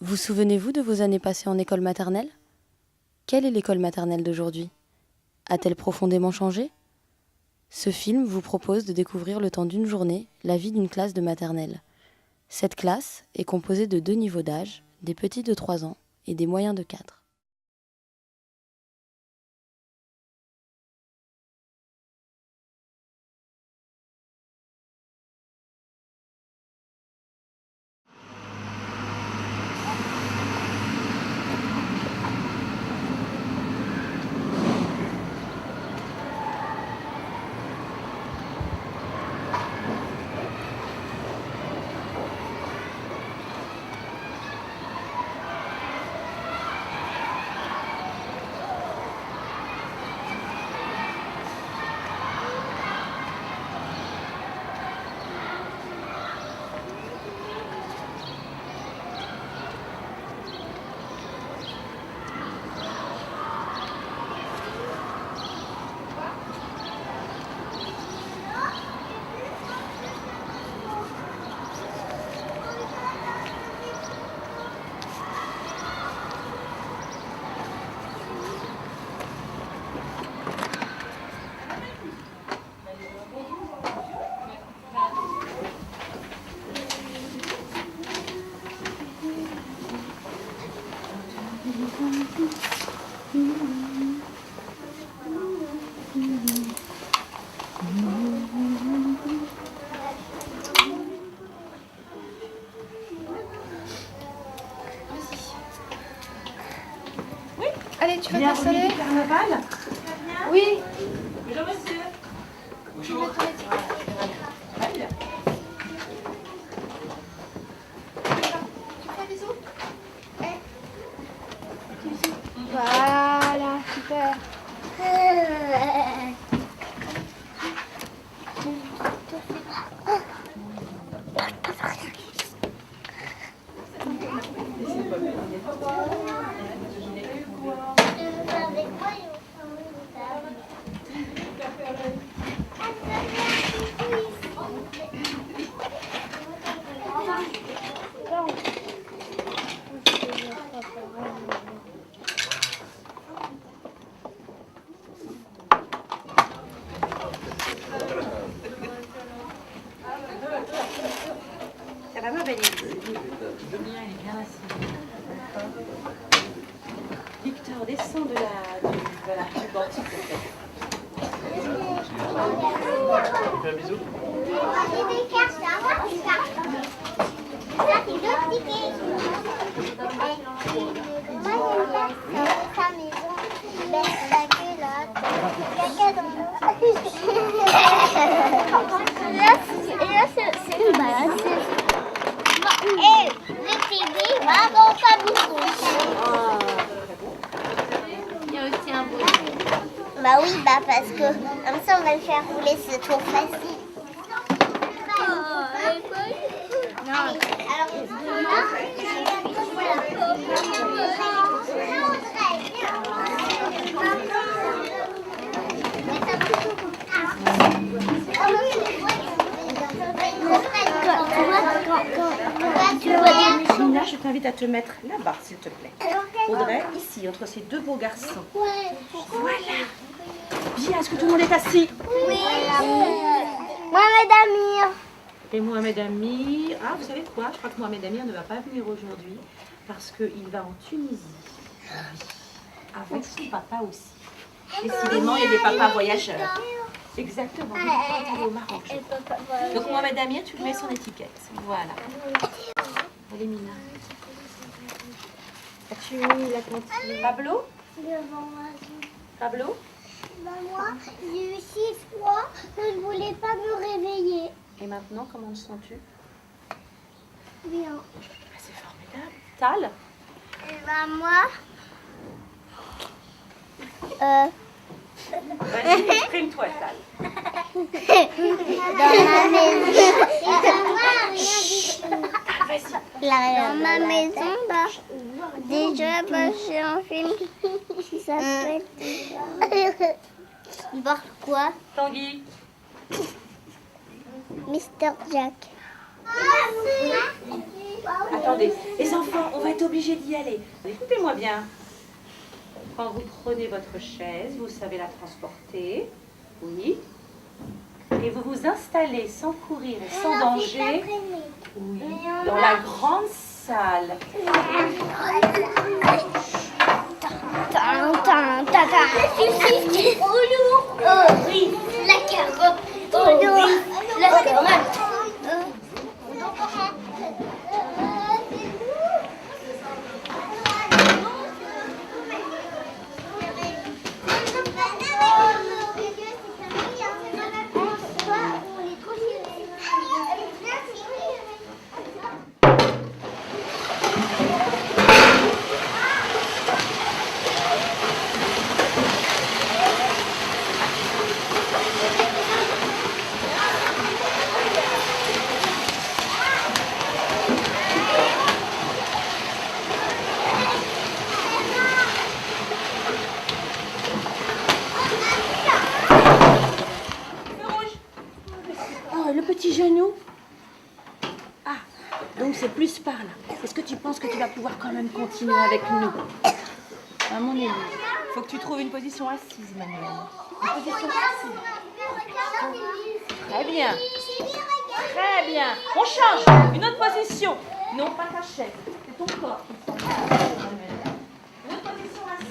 Vous souvenez-vous de vos années passées en école maternelle? Quelle est l'école maternelle d'aujourd'hui? A-t-elle profondément changé? Ce film vous propose de découvrir le temps d'une journée la vie d'une classe de maternelle. Cette classe est composée de 2 niveaux d'âge, des petits de 3 ans et des moyens de 4. Allez, tu veux t'installer? Carnaval? Oui. Bonjour monsieur. Bonjour. Tu fais un bisou? Voilà, super. Ça va ma belle Élise? Julien, il est bien assis. Victor, descends de du banc, s'il te plaît. Tu fais un bisou? Bah oui, bah parce que comme ça on va le faire rouler ce tour facile. Gina, je t'invite à te mettre là-bas, s'il te plaît. Audrey, ici, entre ces deux beaux garçons. Voilà. Bien, est-ce que tout le monde est assis? Oui. Mohamed Amir. Et Mohamed Amir, ah, vous savez quoi? Je crois que Mohamed Amir ne va pas venir aujourd'hui parce qu'il va en Tunisie. Avec son papa aussi. Décidément, il y a des papas voyageurs. Exactement, il est au Maroc. je crois. Donc Mohamed Amir, tu lui mets son étiquette. Voilà. Allez, Mina. As-tu mis la cantine? Pablo? Pablo? Moi, j'ai eu 6 fois, je ne voulais pas me réveiller. Et maintenant, comment te sens-tu? Bien. Ah, c'est formidable. Tal? Moi, Vas-y, exprime-toi, Tal. dans ma maison. Dans ma maison, bah, déjà, bah, j'ai un film qui s'appelle. Voir quoi? Tanguy? Mr. Jack. Attends, Attendez, les enfants, on va être obligés d'y aller. Écoutez-moi bien. Quand vous prenez votre chaise, vous savez la transporter. Oui. Et vous vous installez sans courir et sans danger. Oui. Dans la grande salle. C'est trop lourd. Oh oui, la carotte. Oh oui, la carotte. Oh, le petit genou. Ah, donc c'est plus par là. Est-ce que tu penses que tu vas pouvoir quand même continuer avec nous? À mon avis, il faut que tu trouves une position assise, Manuel. Une position assise. Très bien. Très bien. On change. Une autre position. Non, pas ta chaise. C'est ton corps qui s'en va, Manuel. Une autre position assise.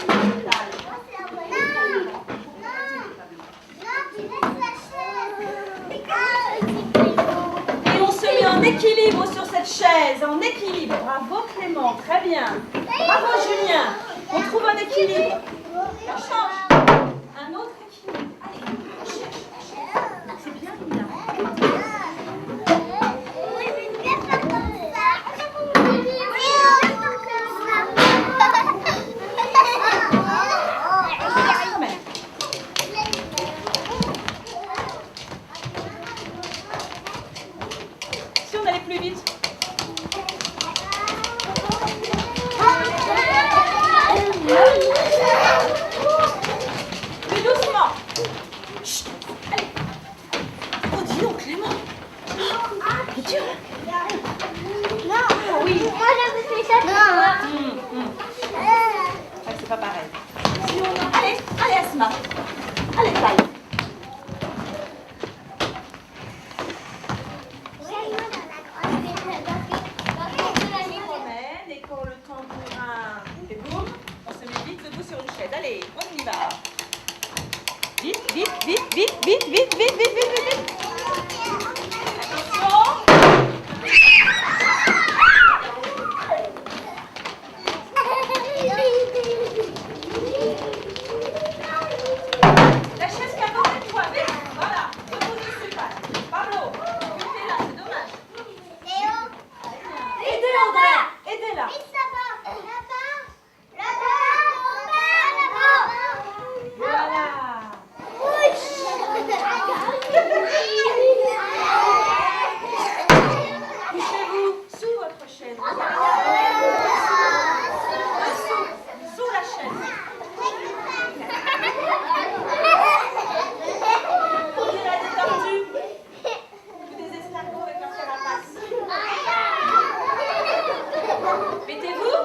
Et on se met en équilibre sur cette chaise. En équilibre. Bravo Clément. Très bien. Bravo Julien. On trouve un équilibre. On change. Un autre équilibre. Allez, on cherche. C'est bien, Lina. Si on allait plus vite. Plus doucement. Chut. Allez. Oh, dis donc, Clément. C'est dur. Ah oui. Moi, j'avais fait ça. Ah, c'est pas pareil. Allez, allez, Asma. Allez, taille. Et quand le tambourin fait boum, on se met vite debout sur une chaise. Allez, on y va. Vite, vite, vite, vite, vite, vite, vite, vite, vite, vite. Attention. La chaise qui a porté de toi, vite. Voilà, debout dessus, Pablo, tu es là, c'est dommage. Aidez André, aidez-la. Voilà. Couchez-vous sous votre chaise. Sous la chaise. On dirait des tortues ou des escargots avec leur carapace. Mettez-vous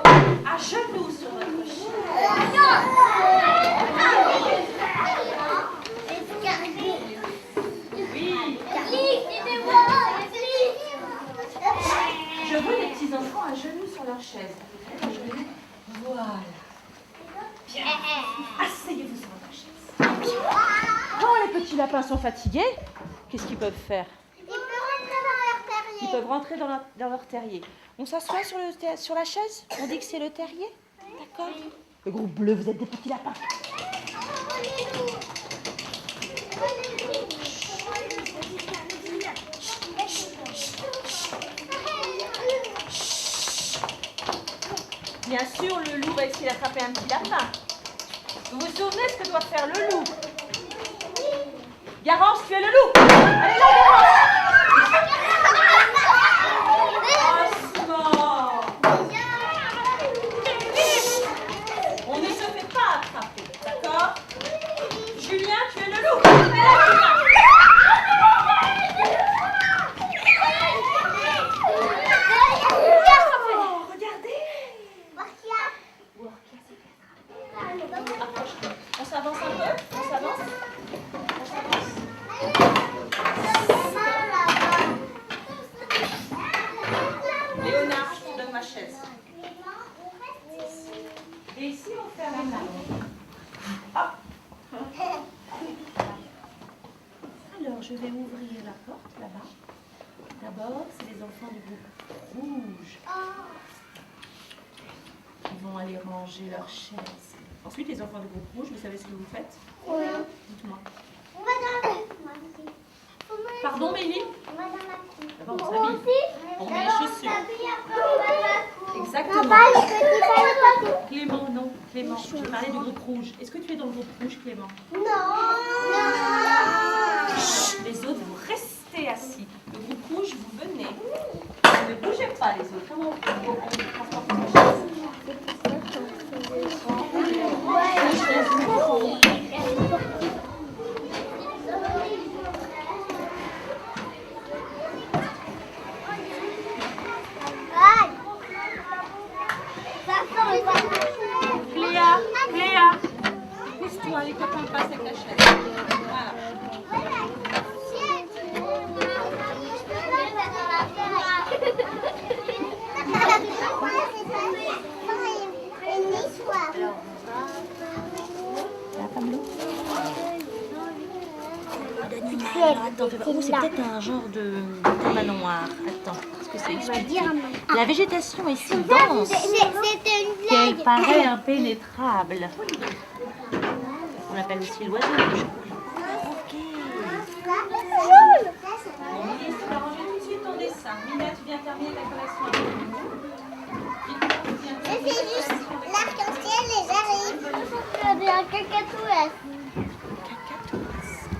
à genoux sur votre chaise. Oui. Je veux les petits enfants à genoux sur leur chaise. Voilà. Bien. Asseyez-vous sur votre chaise. Quand les petits lapins sont fatigués, qu'est-ce qu'ils peuvent faire? Ils peuvent rentrer dans leur terrier. On s'assoit sur la chaise? On dit que c'est le terrier? D'accord? Le groupe bleu, vous êtes des petits lapins. Bien sûr, le loup va essayer d'attraper un petit lapin. Vous vous souvenez ce que doit faire le loup? Garance, tu es le loup! Allez là, Garance! On ne se fait pas attraper, d'accord? Julien, tu es le loup! Allez là, Julien! Léonard, je te donne ma chaise. Et ici, on ferme les mains. Hop. Alors, je vais ouvrir la porte là-bas. D'abord, c'est les enfants du groupe rouge. Ils vont aller ranger leurs chaises. Ensuite, les enfants du groupe rouge, vous savez ce que vous faites? Oui. Dites-moi. On va dans la cour. Pardon, Mélie? On va dans la cour. D'abord, on s'habille. On met les chaussures. Exactement. Papa, les petits pains. Clément, non. Clément, je parlais du groupe rouge. Est-ce que tu es dans le groupe rouge, Clément? Non. Chut, les autres, vous restez assis. Le groupe rouge, vous venez. Ne bougez pas, les autres. Comment on transporte vos chaises? Cléa, pousse-toi, les copains passent avec la chaise. Voilà. Attends, c'est peut-être un genre de manoir. Attends, est-ce que c'est expliqué? La végétation est si dense C'était une qu'elle blague. paraît impénétrable. On l'appelle aussi l'oiseau rouge. Ok. Bon, Milly, tu vas ranger tout de suite ton dessin. Mina, tu viens terminer ta correction avec nous. C'est juste l'arc-en-ciel et j'arrive. Je vais un cacatouès.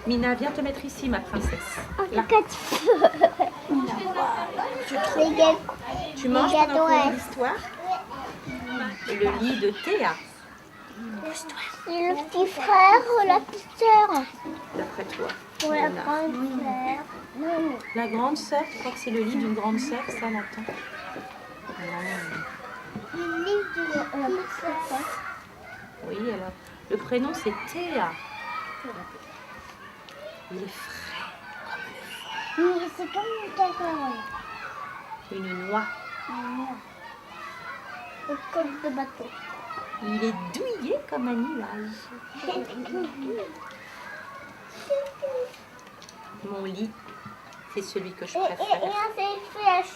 Mina, viens te mettre ici, ma princesse. Là. Tu manges pendant qu'on lit l'histoire? Le lit de Théa. C'est le petit frère ou la petite sœur? D'après toi. Ou la Léonard. grande sœur? Non. La grande sœur, tu crois que c'est le lit d'une grande sœur, ça, Nathan? Le livre de la petite sœur. Oui, alors, le prénom c'est Théa. Il est frais Mais c'est comme une cacahuète. comme une noix. Le coque de bateau. Il est douillet comme un nuage. Mon lit, c'est celui que je Et préfère. un séchage.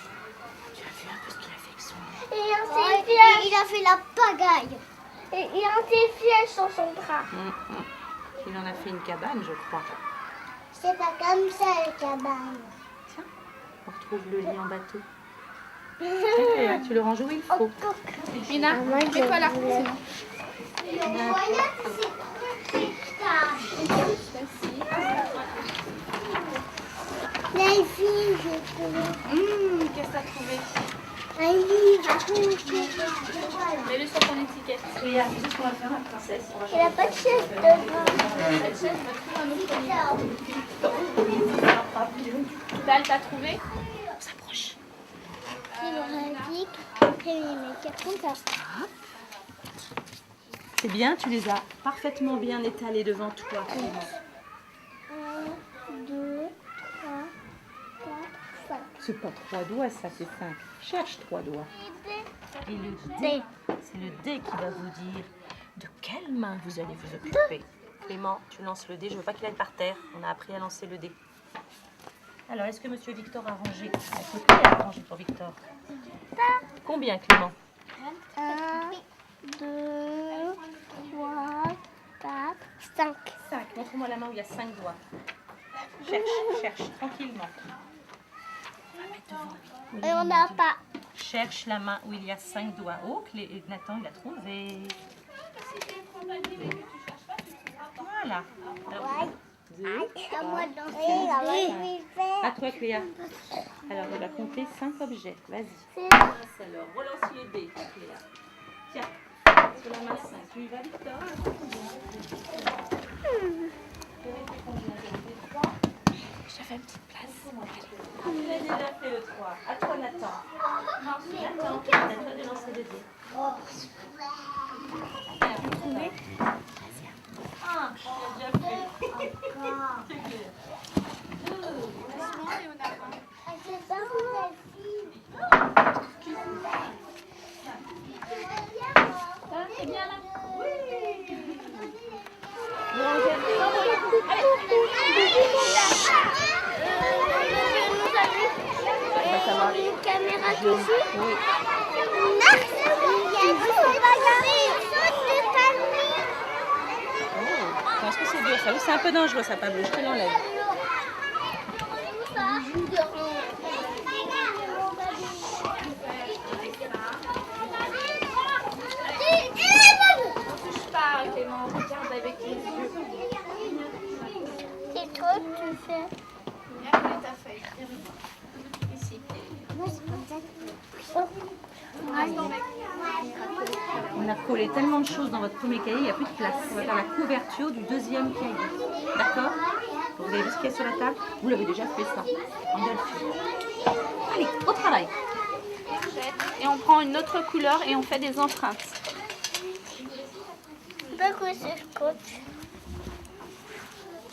Tu as vu un peu ce qu'il a fait avec son lit? Et un séchage. Il a fait la pagaille. Et un séchage sur son bras. Il en a fait une cabane, je crois. C'est pas comme ça, la cabane. Tiens, on retrouve le lit en bateau. Tiens, tu le ranges où il faut. Mina, mets-toi là. La fille, j'ai trouvé. Qu'est-ce que t'as trouvé? Un livre. Mets-le sur ton étiquette. Regarde, c'est ce qu'on va faire, ma princesse. On va Il n'a pas de chaise devant. Dal, t'as trouvé? On s'approche. Il aura dit après mes cartons, ça. C'est bien, tu les as parfaitement bien étalés devant toi. Clément. 1, 2, 3, 4, 5. C'est pas 3 doigts, ça, c'est 5. Cherche 3 doigts. Et le dé, c'est le dé qui va vous dire de quelle main vous allez vous occuper. Clément, tu lances le dé. Je veux pas qu'il aille par terre. On a appris à lancer le dé. Alors, est-ce que Monsieur Victor a rangé? Est-ce que Clément a rangé pour Victor? Combien, Clément? 1, 2, 3, 4, 5. 5. Montre-moi la main où il y a 5 doigts. Cherche, cherche, tranquillement. On va mettre devant lui. Et on n'a pas. Cherche la main où il y a 5 doigts. Oh, Nathan, il a trouvé. Voilà. Alors, 2, À moi de danser. à toi, Cléa. Alors, on va compter 5 objets. Vas-y. Alors, relance le dé, Cléa. Tiens, sur la main 5. Tu y vas, Victor? Je te fais une petite place. Tu as déjà fait le 3. À toi, Nathan. Nathan, à toi de lancer le dé. Tu as trouvé? Ah, tu l'as déjà fait. C'est clair. 2. Doucement, Léonard. C'est pas mon fille. une caméra dessus. Oui. Oh, est-ce que c'est dur ça? Oui, c'est un peu dangereux ça, Pablo. Je te l'enlève. Touche pas, Clément. Regarde avec les yeux. C'est trop que tu fais. Viens coller ta feuille. Ici. On a collé tellement de choses dans votre premier cahier, il n'y a plus de place. On va faire la couverture du deuxième cahier. D'accord? Vous avez vu ce qu'il y a sur la table? Vous l'avez déjà fait ça. En delphine. Allez, au travail. Et on prend une autre couleur et on fait des empreintes. Pourquoi ce scotch?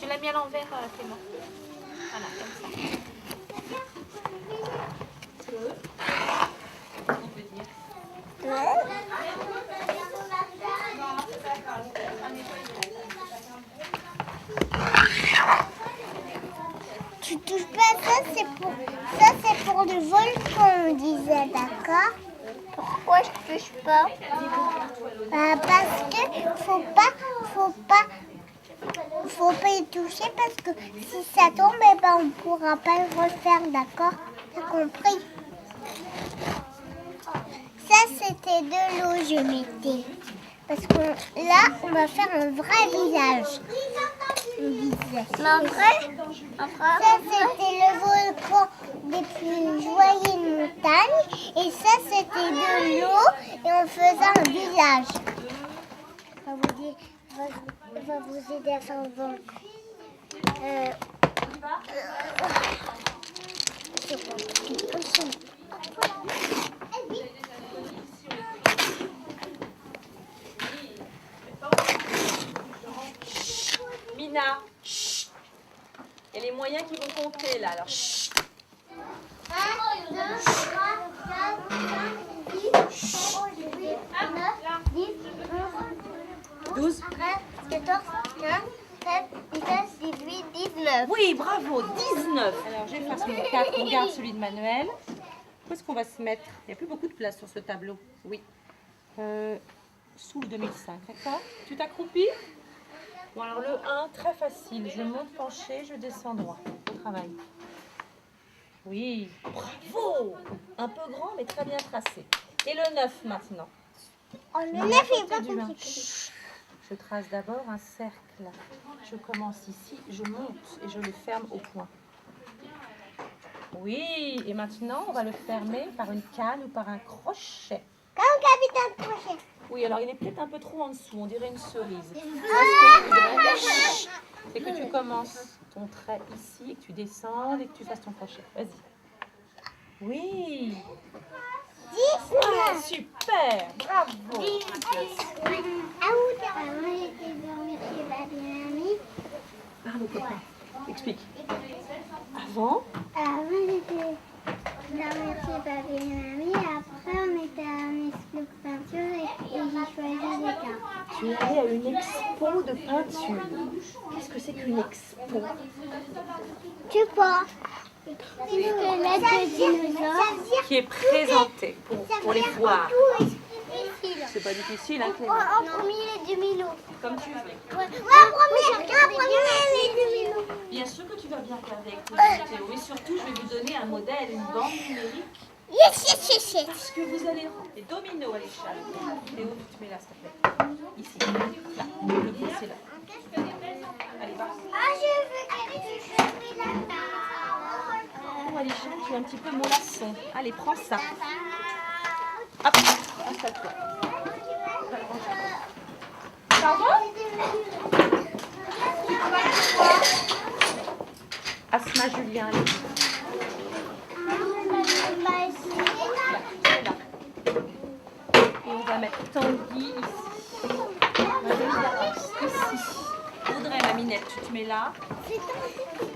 Tu l'as mis à l'envers, Clément. Voilà, comme ça. Tu touches pas à ça, c'est pour le volcan, on disait, d'accord? Pourquoi je touche pas? Parce que faut pas y toucher parce que si ça tombe, eh ben, on pourra pas le refaire, d'accord? T'as compris? Ça, c'était de l'eau, je mettais. Parce que là, on va faire un vrai visage. Un visage. Mais en vrai, ça, c'était le volcan des plus joyeuses montagnes. Et ça, c'était de l'eau. Et on faisait un visage. On va vous aider à faire le volcan. Mina, chut. Il y a les moyens qui vont compter là. Alors, chut. 1, 2, 3, 4, 5, 6, 7, 8, 9, 10, 12. 13, 14, 15, 16, 17, 18, 19. Oui, bravo, 19. Alors, j'efface mon 4, on garde celui de Manuel. Où est-ce qu'on va se mettre? Il n'y a plus beaucoup de place sur ce tableau. Oui. Sous le 2005, d'accord? Tu t'accroupis? Bon, alors le 1, très facile. Je monte penché, je descends droit. Au travail. Oui, bravo! Un peu grand, mais très bien tracé. Et le 9 maintenant. Oh, le 9 est pas Du un. compliqué. Je trace d'abord un cercle. Je commence ici, je monte et je le ferme au point. Oui, et maintenant on va le fermer par une canne ou par un crochet. Comme Capitaine Crochet. Oui, alors il est peut-être un peu trop en dessous, on dirait une cerise. Moi, ce que je voudrais, c'est que tu commences ton trait ici, et que tu descendes et que tu fasses ton crochet. Vas-y. Oui. 10. Ah, super, bravo. Ah où t'es? Moi j'étais dormir chez Babine Amie. Parle au copain. Explique. Avant, Moi j'étais dormir chez Babine Amie. Après on était à un expo de peinture et j'ai choisi des cartes. tu es allé à une expo de peinture. Qu'est-ce que c'est qu'une expo? Tu sais pas. Une squelette de dinosaure. Qui est présentée pour les voir. Difficile. C'est pas difficile, hein, Clément? En premier les demi-lots. Comme tu veux. Ouais, en premier les demi-lots. Bien sûr que tu vas bien regarder avec toi, Théo. Et surtout, je vais vous donner un modèle, une bande numérique. Yes. Parce que vous allez rendre des dominos à l'échelle. Théo, tu te mets là, s'il te plaît. Ici. Là. Le bleu, c'est là. Allez, va. Ah, je veux la table. Oh, à l'échelle, tu es un petit peu mollasson. Allez, prends ça. Hop, installe-toi. Ça va? Asma Julien, allez. Là. Et on va mettre Tanguy ici. Ici. Audrey, ma minette, tu te mets là.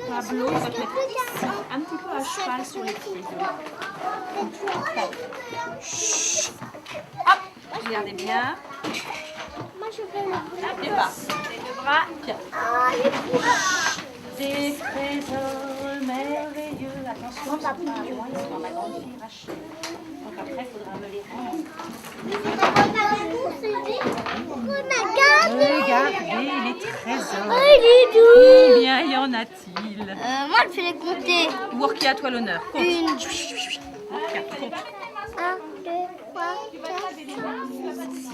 Pablo, on va te mettre ici. Un petit peu à cheval sur les pieds. Chut. Hop, regardez bien. Moi, je veux le Hop, départ. Les deux bras. Tiens. Des trésors merveilleux. Attends. souvent, ils sont plus loin, ils sont en attente de les racheter. Donc après, il faudra me les rendre. Regardez les trésors. Il est doux. Combien y en a-t-il? Moi, je vais les compter. Worky, à toi l'honneur. Compte. Une. Compte. 1, 2, 3, 4,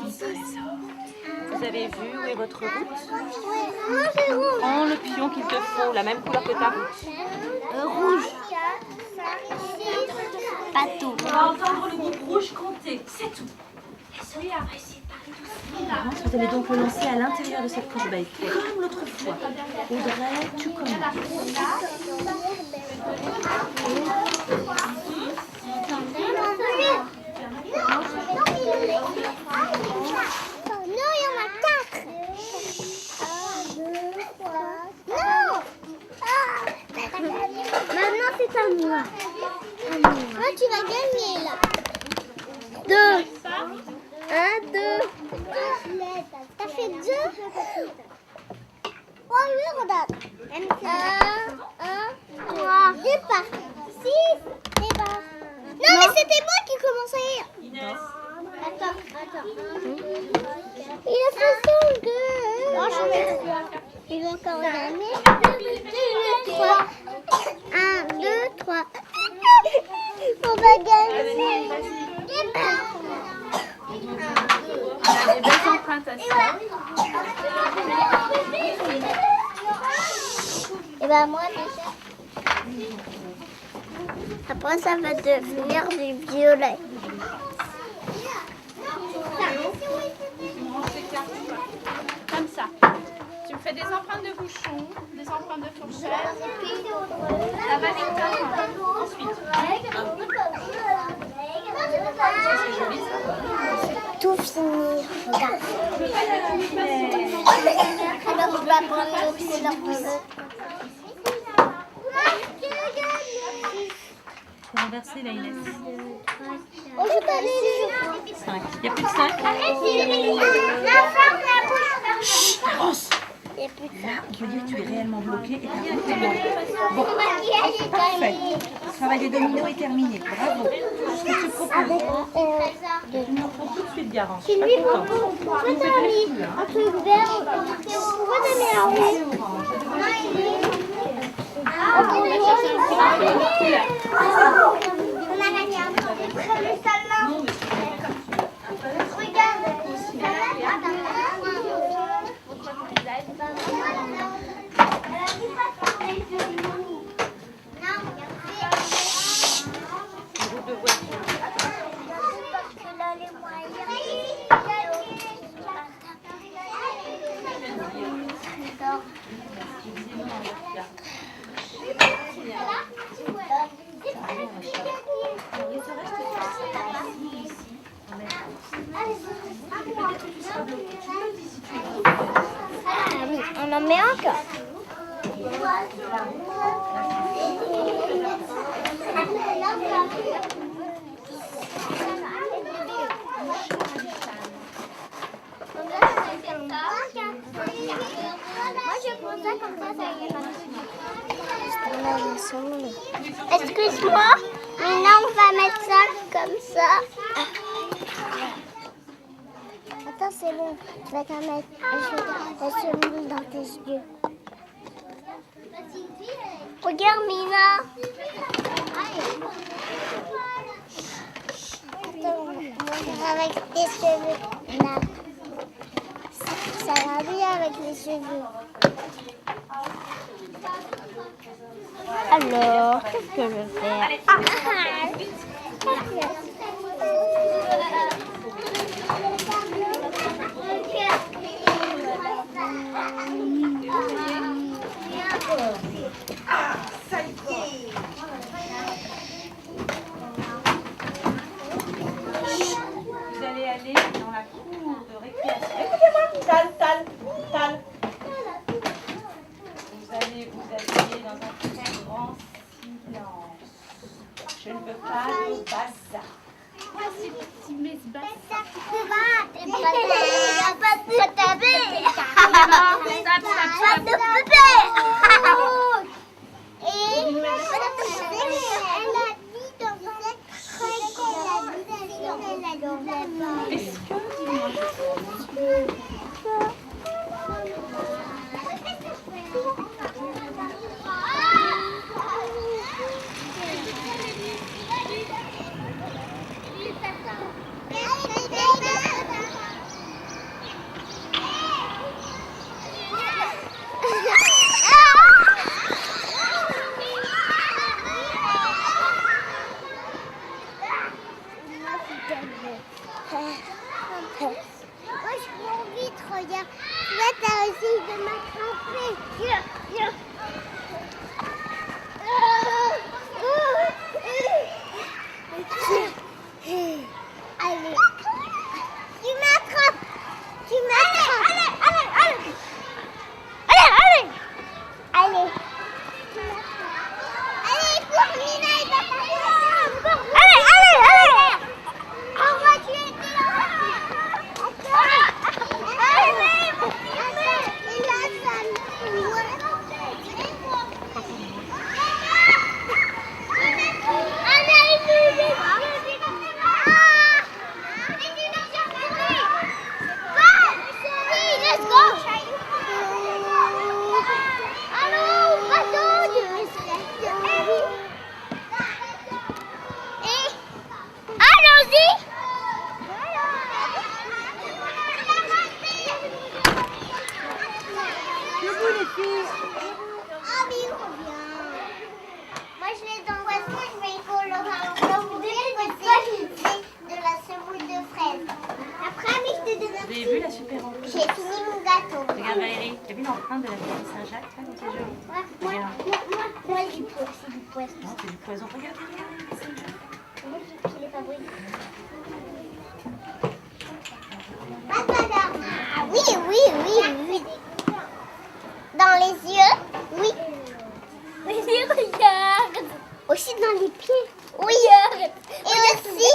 6 trésors. Vous avez vu où est votre route? moi c'est rouge. Prends le pion qu'il te faut, la même couleur que ta route. Rouge. Pas tout. On va entendre le groupe rouge compter, c'est tout. Vous allez donc le lancer à l'intérieur de cette corbeille, comme l'autre fois. Audrey, tu commences. Non, il y en a 4. 1, 2, 3. Non. Maintenant, c'est à moi. Toi, tu vas gagner là. 2. 1, 2. T'as fait 2. Oh oui, regarde. 1, 3. Départ. 6. Départ. Non, mais c'était moi qui commençais. Attends. Il a fait 5. Il va encore gagner. 3. 1, 2, 3. On va gagner. Des belles empreintes à ça. Et ben moi déjà. Après ça va devenir du violet. Comme ça. Tu me fais des empreintes de bouchon, des empreintes de fourchette. Ça va Victor. Ensuite. Tout finir. Regarde. Alors je vais prendre l'autre couleur. Faut renverser la Inès. Oh, je peux aller 5. Il n'y a plus de 5? Là, on peut dire que tu es réellement bloqué et tu as route est blanche. Bon, parfait. Le travail des dominos est terminé. Bravo. Ce que je te propose, tu nous reprends tout de suite, Garance. C'est lui, un truc vert. Pourquoi t'as mis un rouge? On a gagné un peu. On en met encore. Moi je prends ça comme ça ira. Excuse-moi, maintenant on va mettre ça comme ça. Attends, c'est bon. Je vais t'en mettre la semoule dans tes yeux. Regarde, Mina. Attends, on va faire avec tes cheveux. Là. Ça va bien avec les cheveux. Alors, qu'est-ce que je vais faire? Vous allez aller dans la cour de récréation. Écoutez-moi, Tal. Vous allez vous habiller dans un très grand silence. Je ne veux pas de bazar. Moi, je cours vite, regarde. Là, t'as essayé de m'attraper. Viens, viens. Allez. Tu m'attrapes. Tu m'attrapes. Allez. Allez. Allez, cours, Mina, il va pas. Allez. On va tuer Vous avez vu la super ampoule? J'ai fini mon gâteau. Regarde Valérie, t'as vu l'empreinte de la petite Saint-Jacques là, comme c'est joli? Moi, c'est du poisson. Non, c'est du poison. Regarde. Moi, je l'ai fabriqué. Oui. Dans les yeux, oui. Oui, regarde. Aussi dans les pieds. Oui. Et aussi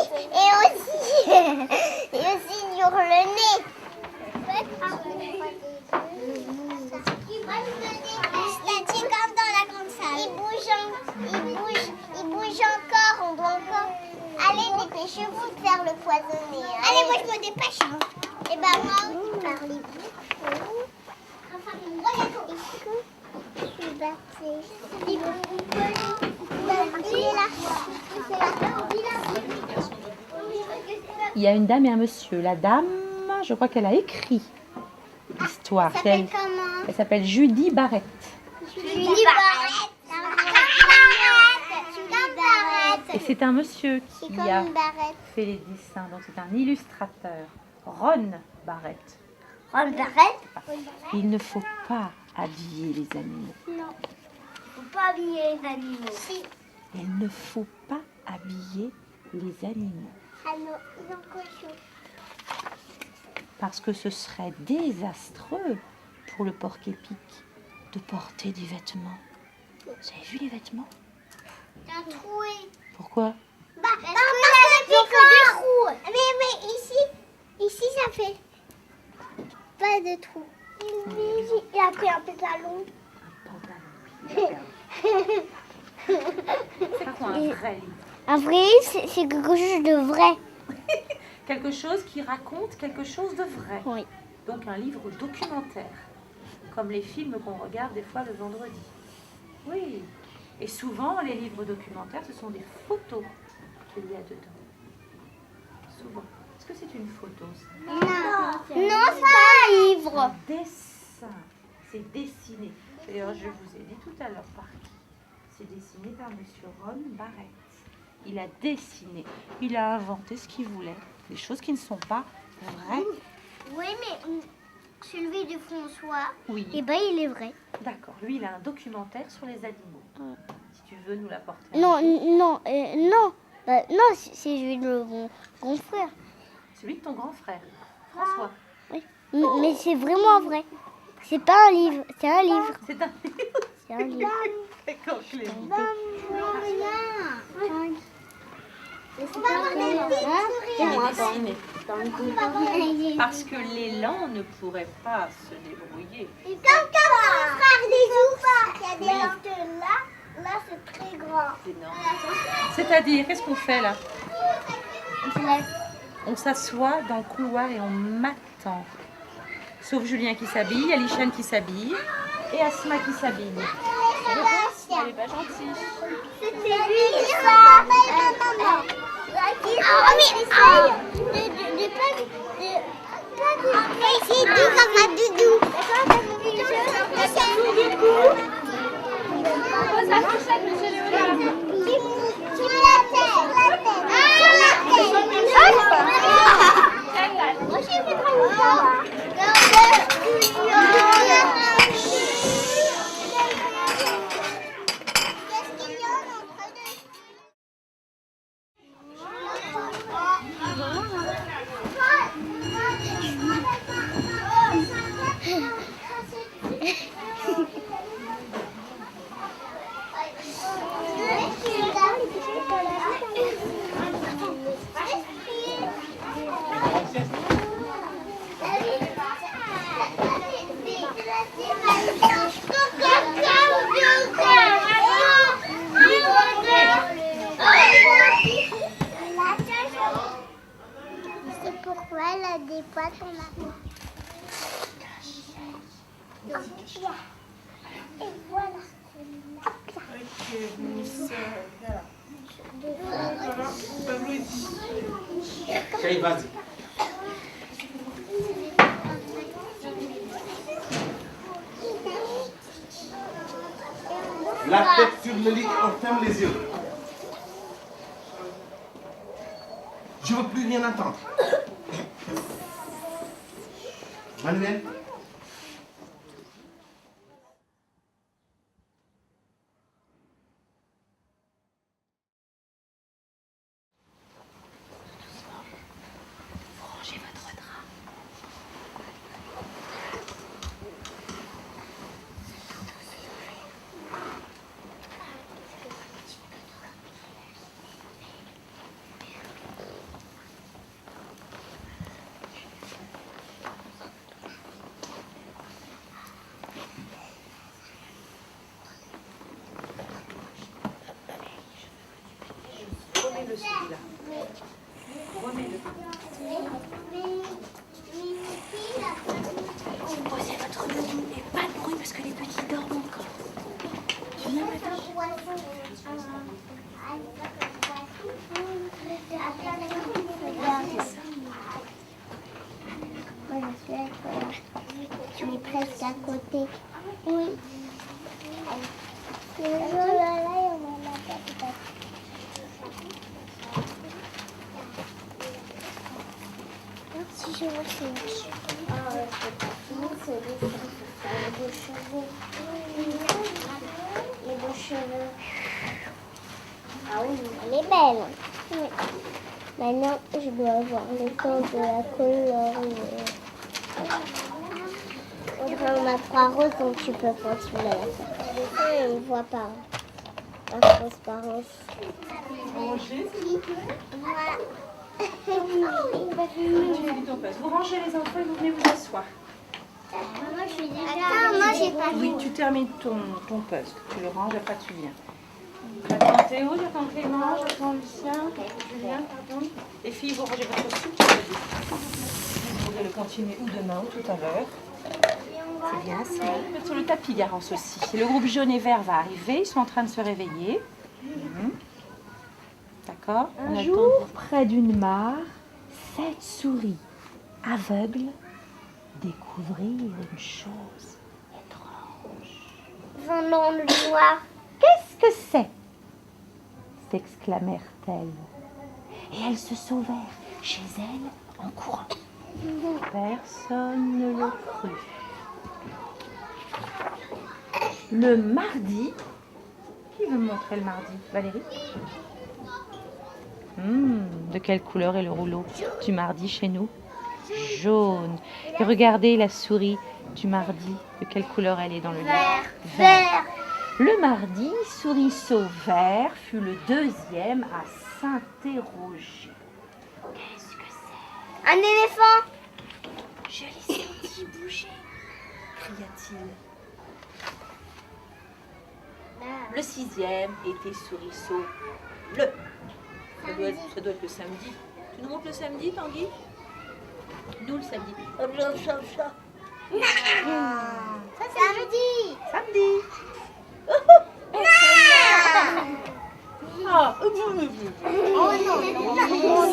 sur le nez. C'est comme dans la grande salle. Il bouge encore. On doit encore. Allez, dépêchez-vous de faire le poisonné. Allez, moi je me dépêche. Et ben moi aussi, parlez-vous. Il y a une dame et un monsieur. La dame, je crois qu'elle a écrit l'histoire. Elle s'appelle Judy Barrett. Et c'est un monsieur qui a fait les dessins. Donc c'est un illustrateur. Ron Barrett. Il ne faut pas habiller les animaux. Non, il ne faut pas habiller les animaux. Si. Il ne faut pas habiller les animaux. Alors, ils ont cochon. Parce que ce serait désastreux pour le porc-épic de porter des vêtements. Vous avez vu les vêtements? Un trou. Pourquoi? Parce que ça fait des trous. Mais ici ça fait pas de trous. Il a pris un pantalon. C'est quoi un vrai livre? Un vrai livre, c'est quelque chose de vrai. Quelque chose qui raconte quelque chose de vrai. Oui. Donc un livre documentaire, comme les films qu'on regarde des fois le vendredi. Oui. Et souvent, les livres documentaires, ce sont des photos qu'il y a dedans. Souvent. Est-ce que c'est une photo, ça? Non, c'est pas un livre. Un dessin. C'est dessiné. D'ailleurs, je vous ai dit tout à l'heure par qui. C'est dessiné par monsieur Ron Barrett. Il a dessiné. Il a inventé ce qu'il voulait. Des choses qui ne sont pas vraies. Oui, mais celui de François, Oui. eh ben, il est vrai. D'accord. Lui, il a un documentaire sur les animaux. Si tu veux nous l'apporter. Non. Non, c'est celui de mon grand frère. Celui de ton grand frère, François. Oui. Mais c'est vraiment vrai. C'est pas un livre, c'est un livre. C'est un livre. C'est un livre. D'accord, je l'ai vu. Dessiné. Parce que l'élan ne pourrait pas se débrouiller. Comme mon frère des oufs. Il y a des langues là c'est très grand. C'est énorme. C'est-à-dire, qu'est-ce qu'on fait là? On s'assoit dans le couloir et on m'attend. Sauf Julien qui s'habille, il y a Lichane qui s'habille et Asma qui s'habille. Elle n'est pas gentille. C'était lui, ça. Maman. C'est doux comme un doudou. Pose la fourchette, monsieur Léonard. Sur la tête. vois, elle a des pattes en avant. Et voilà. Chérie, vas-y. La tête sur le lit, on ferme les yeux. Je veux plus rien entendre. Manuel. Rangez votre drap. Remets-le celui-là. Remets-le. Posez votre lit et pas de bruit parce que les petits dorment encore. Tu viens, madame? Moi, je suis là. Tu es presque à côté. Oui. Le jour là, il y en a pas. Si je vois c'est les beaux cheveux. Les beaux cheveux. Ah oui, elle est belle. Oui. Maintenant, je dois avoir le temps de la colorier. On a 3 roses, donc tu peux continuer à la faire. On ne voit pas la transparence. Voilà. Vous rangez les enfants et vous venez vous asseoir. Moi, je suis déjà... Attends, moi, j'ai pas Oui, tu termines ton puzzle. Tu le ranges, après tu viens. J'attends Théo, j'attends Clément, j'attends Lucien, Julien, pardon. Les filles, vous rangez votre soupe. Vous pourrez le continuer ou demain ou tout à l'heure. C'est bien, c'est bon. Vous êtes sur le tapis, Garance aussi. Le groupe jaune et vert va arriver, ils sont en train de se réveiller. D'accord. Un jour, près d'une mare, 7 souris aveugles découvrirent une chose étrange. Vent dans le noir. Qu'est-ce que c'est? S'exclamèrent-elles. Et elles se sauvèrent chez elles en courant. Personne ne le crut. Le mardi, qui veut me montrer le mardi? Valérie? De quelle couleur est le rouleau du mardi chez nous? Jaune. Et regardez la souris du mardi. De quelle couleur elle est dans le lit? Vert. Le mardi, Souriceau vert fut le deuxième à s'interroger. Qu'est-ce que c'est? Un éléphant. Je l'ai senti bouger, cria-t-il. Le sixième était Souriceau bleu. Ça doit être le samedi. Tu nous montres le samedi, Tanguy? Nous, le samedi. Samedi. Samedi.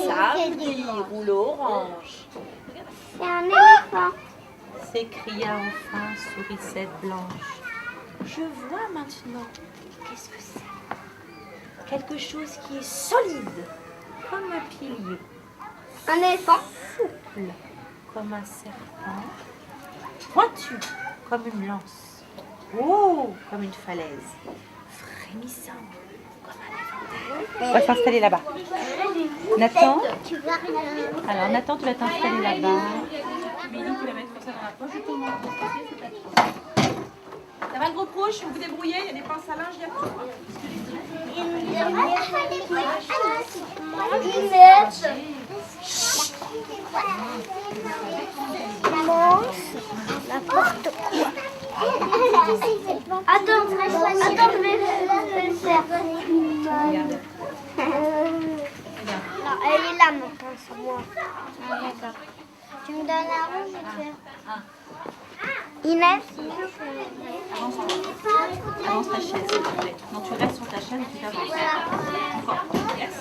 Samedi, rouleau orange. C'est un éléphant. S'écria enfin Sourisette blanche. Je vois maintenant. Qu'est-ce que c'est? Quelque chose qui est solide, comme un pilier. Un éléphant. Souple, comme un serpent. Pointu, comme une lance. Haut, comme une falaise. Frémissant, comme un éventail. On va s'installer là-bas. Nathan? Alors Nathan, tu vas t'installer là-bas. Billy, tu vas mettre ça dans la poche. Je te montre. Ça va le gros proche? Vous vous débrouillez? Il y a des pinces à linge, il y a tout. N'importe quoi. Attends, je vais le faire. Regarde. Non, Elle est là, ma pince, moi. Ah, d'accord. Tu me donnes la rouge, je fais. Inès? Avance ta chaise, s'il te plaît. Non, tu restes sur ta chaise et tu t'avances. Fort. Yes.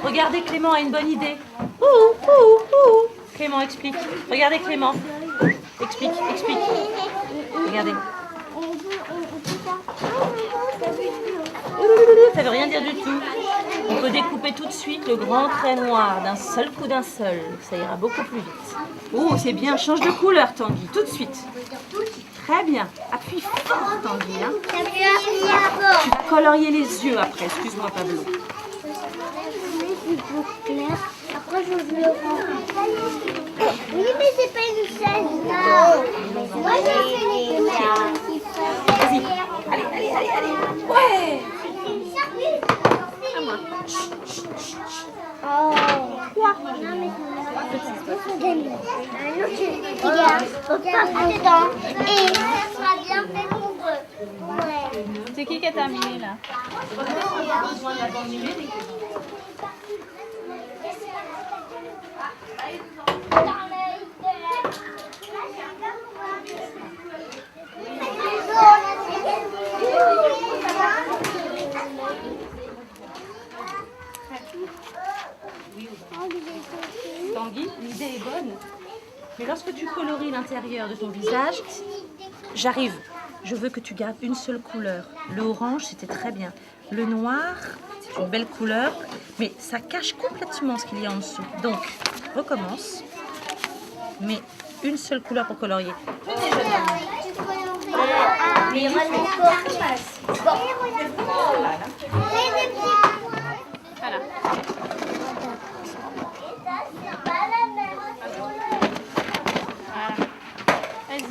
Regardez, Clément a une bonne idée. Clément, explique. Regardez, Clément. Explique. Regardez. Ça veut rien dire du tout. On peut découper tout de suite le grand trait noir d'un seul coup d'un seul. Ça ira beaucoup plus vite. Oh, c'est bien. Change de couleur, Tanguy. Tout de suite. Très bien. Appuie fort, Tanguy. Hein. Tu vas colorier les yeux après. Excuse-moi, Pablo. Après, je veux le rendre. Oui, mais c'est pas une chaise. Non. Moi, je fais les couleurs. Vas-y. Allez. Ouais. Oh. Quoi? Non, mais regarde, dedans. Et ça sera bien fait pour eux. Ouais. C'est qui a terminé là? Tanguy, l'idée est bonne. Mais lorsque tu colories l'intérieur de ton visage, j'arrive. Je veux que tu gardes une seule couleur. Le orange, c'était très bien. Le noir, c'est une belle couleur, mais ça cache complètement ce qu'il y a en dessous. Donc, recommence. Mais une seule couleur pour colorier. Voilà. Vas-y.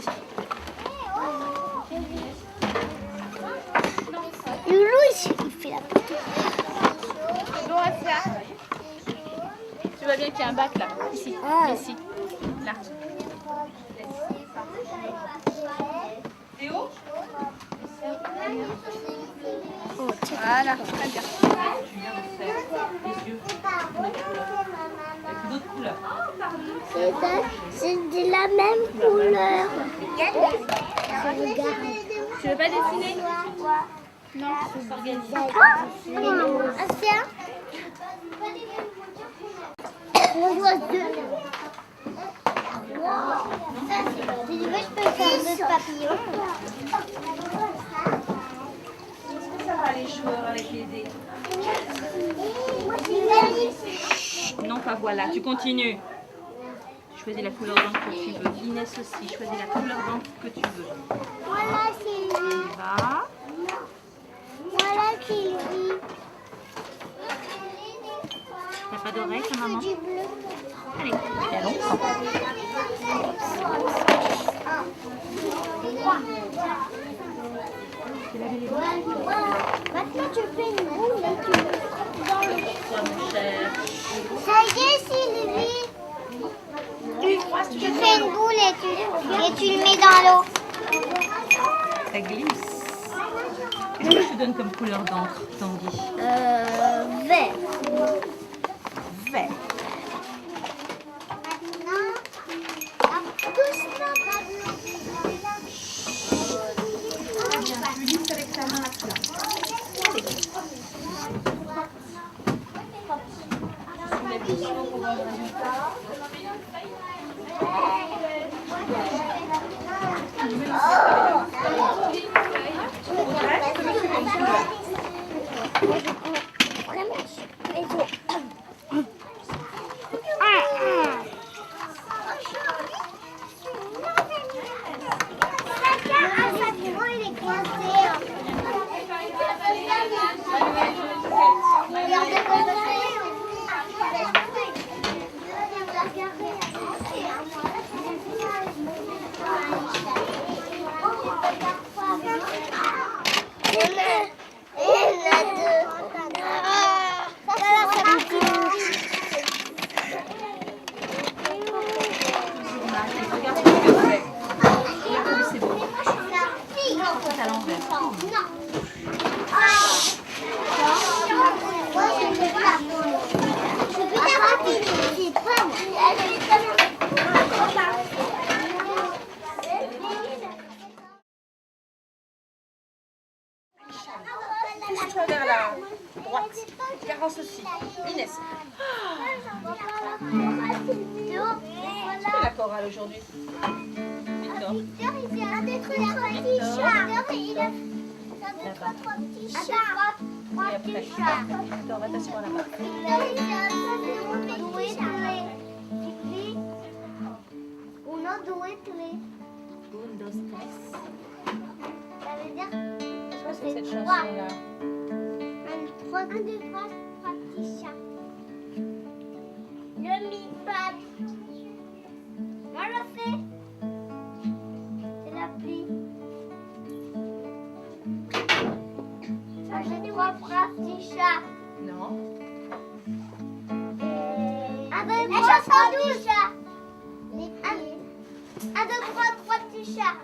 Loulou, il fait la petite. Bon, Asia. Tu vois bien qu'il y a un bac là. Ici. Ah. Ici. Là. Théo? Voilà, très bien. Avec d'autres couleurs. C'est de la même couleur. Tu veux pas dessiner? Non. Asia, on doit deux. Si tu veux, je peux faire deux papillons. Est-ce que ça va les joueurs avec les dés? Non, pas voilà. Tu continues. Choisis la couleur d'encre que tu veux. Inès aussi, choisis la couleur d'encre que tu veux. Voilà, c'est lui. On y va. Voilà, c'est lui. T'as pas d'oreille, ta maman? Du bleu. Allez, allons. Maintenant, tu fais une boule et tu le trempes dans le... Toi, mon cher. Ça y est, Sylvie. Tu fais une boule et tu le mets dans l'eau. Ça glisse. Qu'est-ce que tu donnes comme couleur d'encre, Tanguy? Vert. Vert. Doucement, Tu lisses avec ta main à plat. Tu soulèves doucement pour voir le résultat. Il y en a deux. chorale aujourd'hui? Victor. Victor, il fait un, deux, trois petits chats. Il a un, deux, trois petits chats. Trois petits chats. Victor, va t'asseoir là-bas. Victor, il fait un, deux, doué, doué. Uno, doué, doué. Un, dos, tres. Ça veut dire Qu'est-ce que c'est cette trois. chanson-là? Un, deux, trois petits chats. Le mi-pat. Moi, je fais. C'est la pluie. Ça, j'ai trois petits chats. Non. Un, deux, trois petits chats. Un, deux, trois petits chats.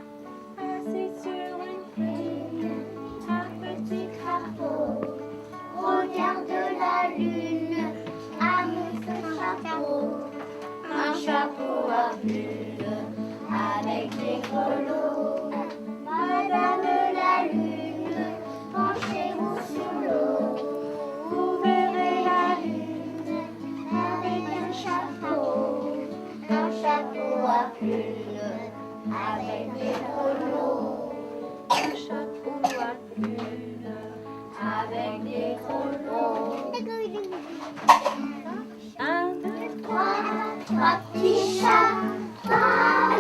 Assis sur une lune, un petit crapaud Regarde la lune avec son chapeau. un chapeau à bulles avec des grelots. Madame la lune, penchez-vous sur l'eau. Vous verrez la lune Avec un chapeau à plumes, avec des grelots. un chapeau à bulles avec des grelots. Un, deux, Trois petits chats, un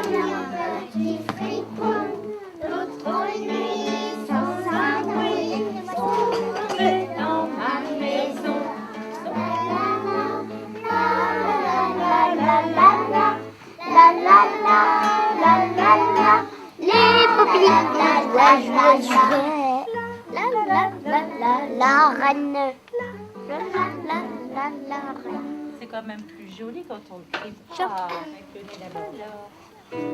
petit fripon, l'autre nuit sans abri, sont tombés dans ma maison. Les poupées, la reine, la reine. C'est quand même plus joli quand on ne crie pas avec le nez là-bas.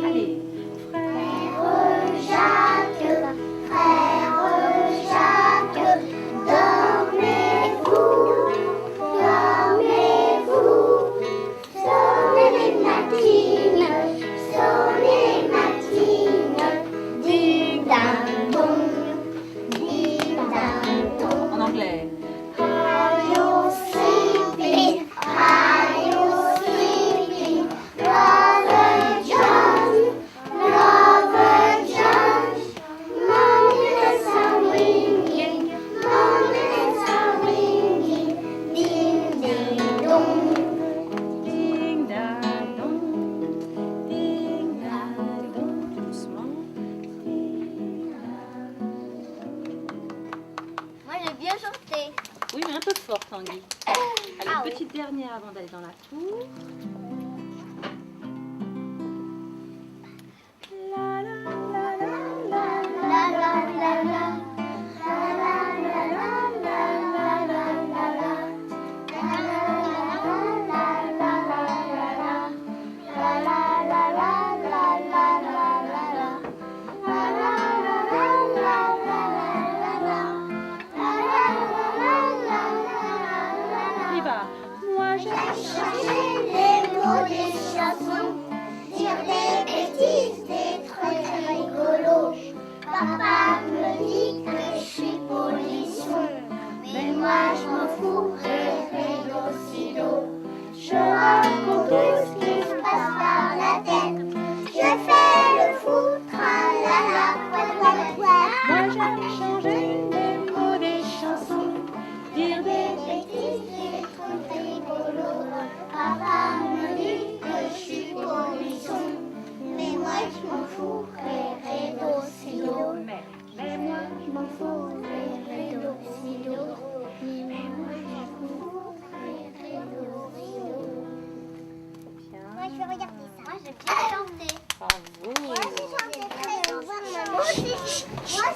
Allez. En anglais. Ding da dong, ding da dong, doucement. Moi j'ai bien chanté. Oui, mais un peu fort, Tanguy. Allez, Ah une petite dernière avant d'aller dans la tour. On y va. Moi, je Les mots des chansons, dire des bêtises, des trucs rigolos. Papa me dit que je suis polisson, mais moi je m'en fous, silo. Je raconte tout ce qui se passe par la tête. Je fais le fou, tralala, Moi j'aime changer les mots des chansons, dire des bêtises, des trucs rigolos. Papa me dit que je suis polisson, mais moi je m'en fous, silo. mais moi Je m'en fous, silo. Mais moi je m'en fous, silo. Moi je vais regarder ça. Moi j'ai bien chanté. bravo. Moi j'ai chanté très bien. Moi aussi. Moi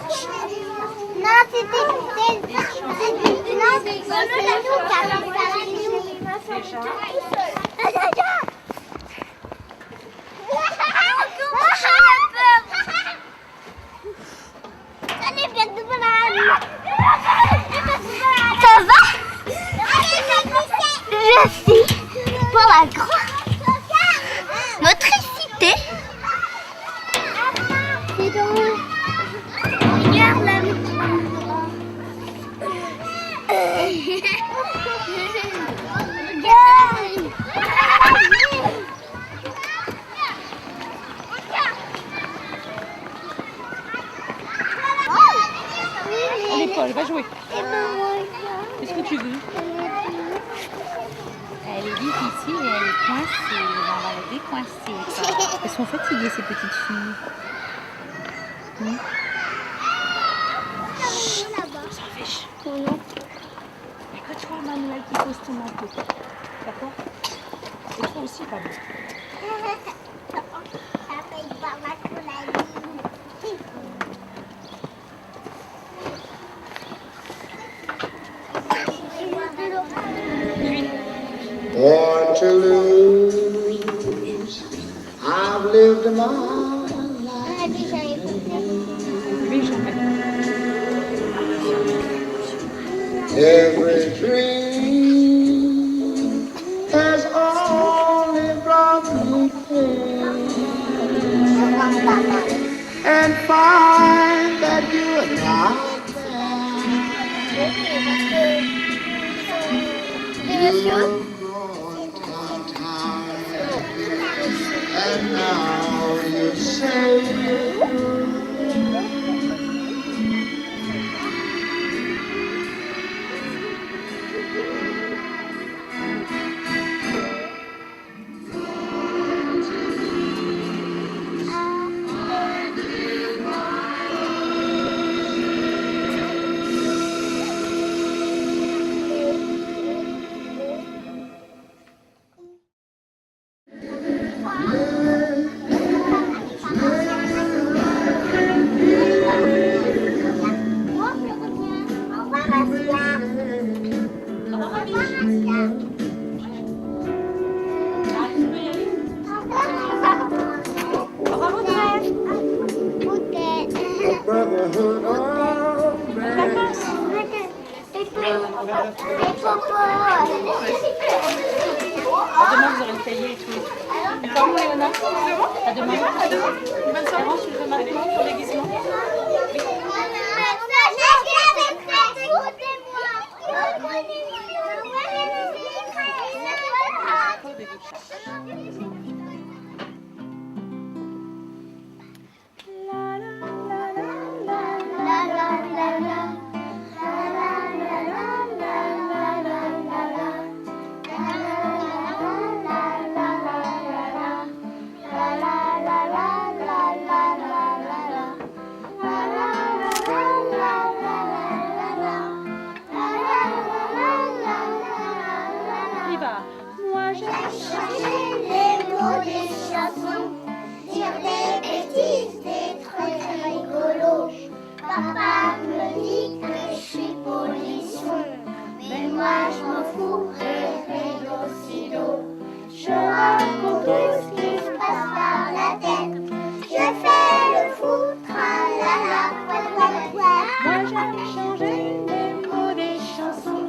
c'était non, c'était non, c'est la nous qui a Déjà. Ça va? Merci pour la grande motricité. C'est drôle. Regarde la Allez Paul, va jouer. Qu'est-ce que tu veux? Elle est difficile et elle est coincée. On va la décoincer. Elles sont fatiguées ces petites filles. Et quand tu vois Manuel qui pose ton manteau, d'accord? Et toi aussi, pardon. Born to lose, I've lived my life. Every dream has only brought me pain, and find that you are not there. And now you say brotherhood of man. Demain, vous aurez le cahier et tout. Pardon, Léona? À demain. Bonne soirée. Tu veux maintenant pour déguisement? Moi j'ai changé les mots des chansons, dire des bêtises, des trucs rigolos. Papa me dit que je suis polisson, mais moi je m'en fous, rédo. Je raconte tout ce qui se passe par la tête. Je fais le fou, tralala, moi j'aime changer les mots des chansons,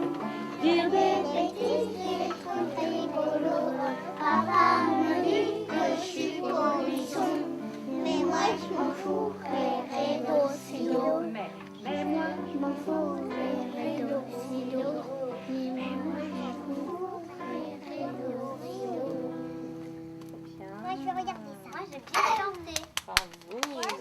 dire des bêtises, des trucs rigolos. Papa me dit que je suis polisson, mais moi je m'en fous, rédo. Mais moi je m'en fous, rédo. Mais moi je m'en fous, rédo. Moi je vais regarder ça. Moi j'aime bien chanter. Bravo.